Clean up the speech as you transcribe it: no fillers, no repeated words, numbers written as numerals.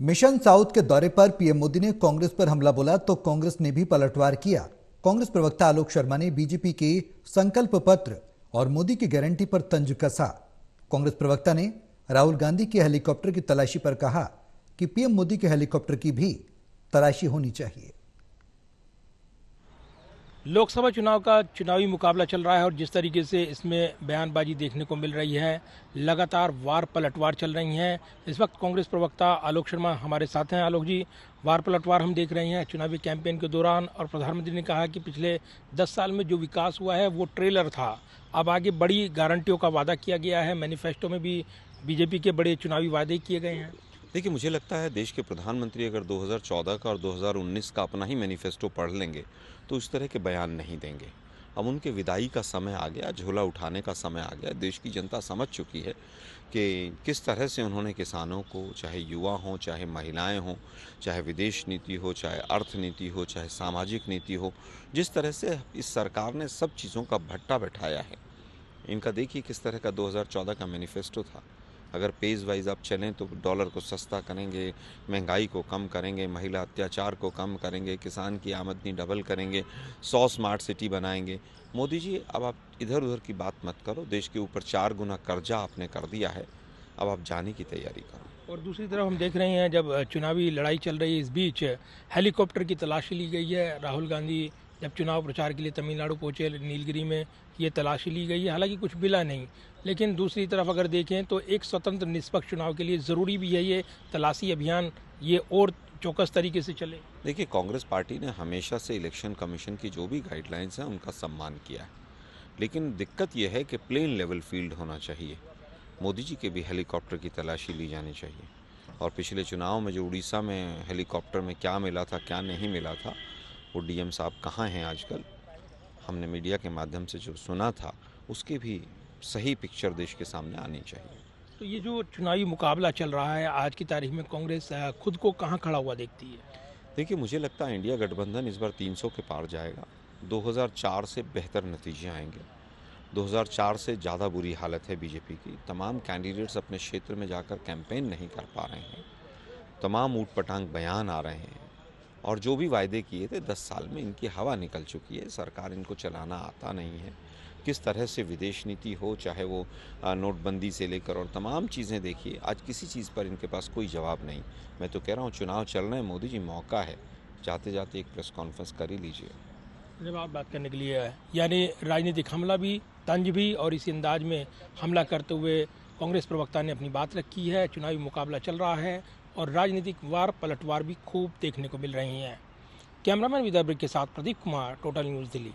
Mission south के दौरे पर पीएम मोदी ने कांग्रेस पर हमला बोला तो कांग्रेस ने भी पलटवार किया। कांग्रेस प्रवक्ता आलोक शर्मा ने बीजेपी के संकल्प पत्र और मोदी की गारंटी पर तंज कसा। कांग्रेस प्रवक्ता ने राहुल गांधी के हेलीकॉप्टर की तलाशी पर कहा कि पीएम मोदी के हेलीकॉप्टर की भी तलाशी होनी चाहिए। लोकसभा चुनाव का चुनावी मुकाबला चल रहा है और जिस तरीके से इसमें बयानबाजी देखने को मिल रही है, लगातार वार पलटवार चल रही हैं। इस वक्त कांग्रेस प्रवक्ता आलोक शर्मा हमारे साथ हैं। आलोक जी, वार पलटवार हम देख रहे हैं चुनावी कैंपेन के दौरान, और प्रधानमंत्री ने कहा कि पिछले 10 साल में जो विकास हुआ है वो ट्रेलर था, अब आगे बड़ी गारंटियों का वादा किया गया है। मैनिफेस्टो में भी बीजेपी के बड़े चुनावी वादे किए गए हैं। देखिए, मुझे लगता है देश के प्रधानमंत्री अगर 2014 का और 2019 का अपना ही मैनिफेस्टो पढ़ लेंगे तो इस तरह के बयान नहीं देंगे। अब उनके विदाई का समय आ गया, झोला उठाने का समय आ गया। देश की जनता समझ चुकी है कि किस तरह से उन्होंने किसानों को, चाहे युवा हों, चाहे महिलाएं हों, चाहे विदेश नीति हो, चाहे अर्थ नीति हो, चाहे सामाजिक नीति हो, जिस तरह से इस सरकार ने सब चीज़ों का भट्टा बैठाया है। इनका देखिए किस तरह का 2014 का मैनिफेस्टो था। अगर पेज वाइज आप चलें तो डॉलर को सस्ता करेंगे, महंगाई को कम करेंगे, महिला अत्याचार को कम करेंगे, किसान की आमदनी डबल करेंगे, 100 स्मार्ट सिटी बनाएंगे। मोदी जी, अब आप इधर उधर की बात मत करो। देश के ऊपर 4 गुना कर्जा आपने कर दिया है, अब आप जाने की तैयारी करो। और दूसरी तरफ हम देख रहे हैं जब चुनावी लड़ाई चल रही है, इस बीच हेलीकॉप्टर की तलाशी ली गई है। राहुल गांधी जब चुनाव प्रचार के लिए तमिलनाडु पहुंचे, नीलगिरी में ये तलाशी ली गई है। हालांकि कुछ मिला नहीं, लेकिन दूसरी तरफ अगर देखें तो एक स्वतंत्र निष्पक्ष चुनाव के लिए ज़रूरी भी है ये तलाशी अभियान, ये और चौकस तरीके से चले। देखिए, कांग्रेस पार्टी ने हमेशा से इलेक्शन कमीशन की जो भी गाइडलाइंस हैं उनका सम्मान किया है, लेकिन दिक्कत यह है कि प्लेन लेवल फील्ड होना चाहिए। मोदी जी के भी हेलीकॉप्टर की तलाशी ली जानी चाहिए। और पिछले चुनाव में जो उड़ीसा में हेलीकॉप्टर में क्या मिला था, क्या नहीं मिला था, वो डीएम साहब कहाँ हैं आजकल, हमने मीडिया के माध्यम से जो सुना था उसकी भी सही पिक्चर देश के सामने आनी चाहिए। तो ये जो चुनावी मुकाबला चल रहा है आज की तारीख में, कांग्रेस खुद को कहाँ खड़ा हुआ देखती है? देखिए, मुझे लगता है इंडिया गठबंधन इस बार 300 के पार जाएगा। 2004 से बेहतर नतीजे आएंगे। 2004 से ज़्यादा बुरी हालत है बीजेपी की। तमाम कैंडिडेट्स अपने क्षेत्र में जाकर कैंपेन नहीं कर पा रहे हैं, तमाम ऊटपटांग बयान आ रहे हैं, और जो भी वायदे किए थे 10 साल में इनकी हवा निकल चुकी है। सरकार इनको चलाना आता नहीं है। किस तरह से विदेश नीति हो, चाहे वो नोटबंदी से लेकर और तमाम चीज़ें देखिए, आज किसी चीज़ पर इनके पास कोई जवाब नहीं। मैं तो कह रहा हूँ चुनाव चल रहे हैं, मोदी जी मौका है, जाते जाते एक प्रेस कॉन्फ्रेंस कर ही लीजिए। जवाब बात करने के लिए है, यानी राजनीतिक हमला भी, तंज भी, और इसी अंदाज में हमला करते हुए कांग्रेस प्रवक्ता ने अपनी बात रखी है। चुनावी मुकाबला चल रहा है और राजनीतिक वार पलटवार भी खूब देखने को मिल रही हैं। कैमरामैन विदर्भ के साथ प्रदीप कुमार, टोटल न्यूज़ दिल्ली।